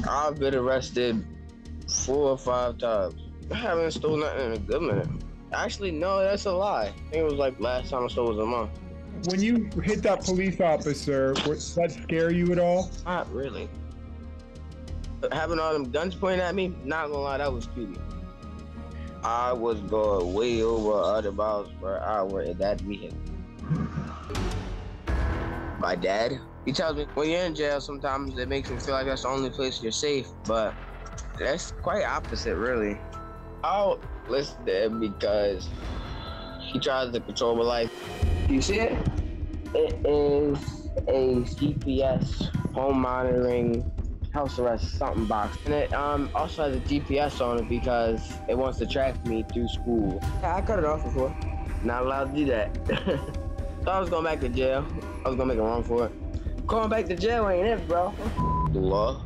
I've been arrested 4 or 5 times. I haven't stolen nothing in a good minute. Actually, no, that's a lie. I think it was like last time I stole was a month. When you hit that police officer, did that scare you at all? Not really. Having all them guns pointed at me, not gonna lie, that was creepy. I was going way over 100 miles per hour in that vehicle. My dad, he tells me, when you're in jail, sometimes it makes you feel like that's the only place you're safe, but that's quite opposite, really. I'll listen to him because he tries to control my life. You see it? It is a GPS home monitoring house arrest something box. And it also has a GPS on it because it wants to track me through school. I cut it off before. Not allowed to do that. So I was going back to jail. I was gonna make a run for it. Going back to jail ain't it, bro. The law,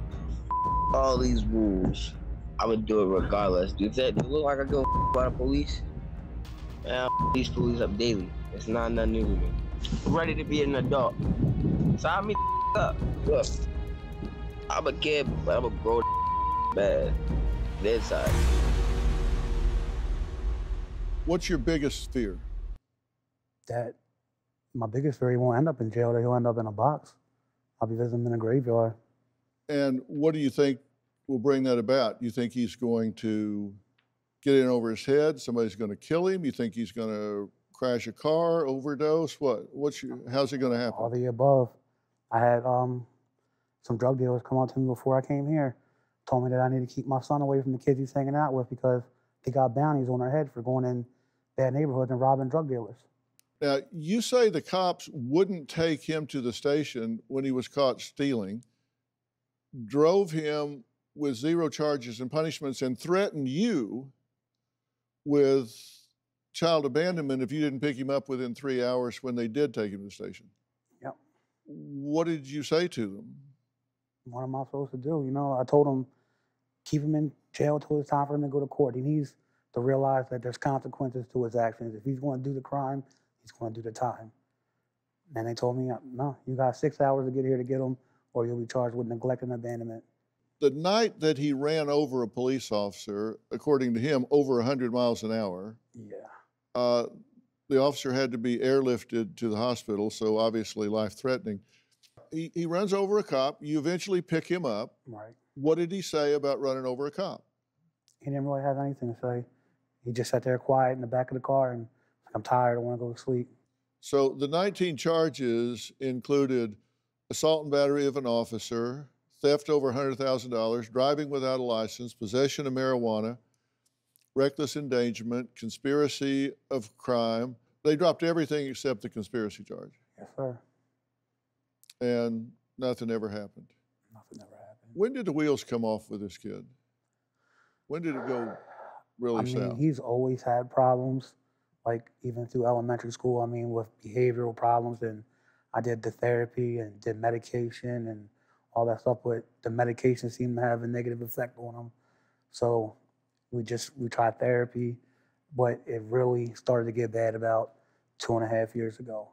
all these rules, I would do it regardless. Do you look like I go by the police? Man, these police up daily. It's not nothing new to me. I'm ready to be an adult. Sign me up. Look, I'm a kid, but I'm a grown bad. Dead side. What's your biggest fear? That my biggest fear, he won't end up in jail, that he'll end up in a box. I'll be visiting him in a graveyard. And what do you think will bring that about? You think he's going to get in over his head? Somebody's going to kill him? You think he's going to crash a car, overdose? What? How's it going to happen? All the above. I had some drug dealers come out to me before I came here, told me that I need to keep my son away from the kids he's hanging out with because they got bounties on their head for going in bad neighborhoods and robbing drug dealers. Now, you say the cops wouldn't take him to the station when he was caught stealing, drove him with 0 charges and punishments, and threatened you with child abandonment if you didn't pick him up within 3 hours when they did take him to the station. Yep. What did you say to them? What am I supposed to do? You know, I told him, keep him in jail till it's time for him to go to court. He needs to realize that there's consequences to his actions. If he's going to do the crime, he's going to do the time. And they told me, no, you got 6 hours to get here to get him, or you'll be charged with neglect and abandonment. The night that he ran over a police officer, according to him, over 100 miles an hour, yeah, the officer had to be airlifted to the hospital, so obviously life-threatening. He runs over a cop. You eventually pick him up. Right. What did he say about running over a cop? He didn't really have anything to say. He just sat there quiet in the back of the car and I'm tired, I want to go to sleep. So the 19 charges included assault and battery of an officer, theft over $100,000, driving without a license, possession of marijuana, reckless endangerment, conspiracy of crime. They dropped everything except the conspiracy charge. Yes, sir. And nothing ever happened. Nothing ever happened. When did the wheels come off with this kid? When did it go really south? He's always had problems, like even through elementary school, with behavioral problems. And I did the therapy and did medication and all that stuff, but the medication seemed to have a negative effect on him. So we tried therapy, but it really started to get bad about 2.5 years ago.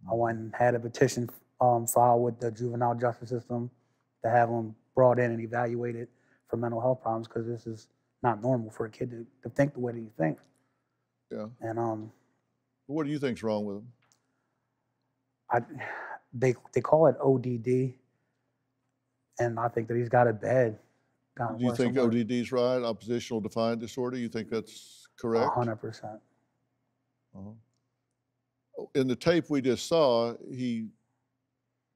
I went and had a petition filed with the juvenile justice system to have him brought in and evaluated for mental health problems, because this is not normal for a kid to think the way that he thinks. Yeah. And what do you think's wrong with him? They call it ODD, and I think that he's got it bad. Do you think ODD's right? Oppositional defiant disorder? You think that's correct? 100%. In the tape we just saw, he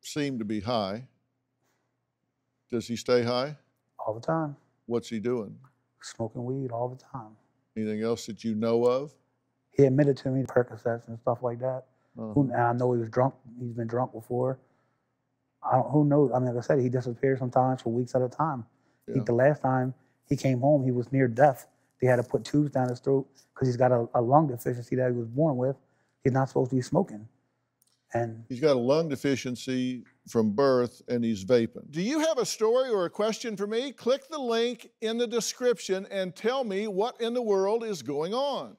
seemed to be high. Does he stay high? All the time. What's he doing? Smoking weed all the time. Anything else that you know of? He admitted to me Percocets and stuff like that. And I know he was drunk. He's been drunk before. Who knows? Like I said, he disappeared sometimes for weeks at a time. Yeah. The last time he came home, he was near death. They had to put tubes down his throat because he's got a lung deficiency that he was born with. He's not supposed to be smoking. And he's got a lung deficiency from birth, and he's vaping. Do you have a story or a question for me? Click the link in the description and tell me what in the world is going on.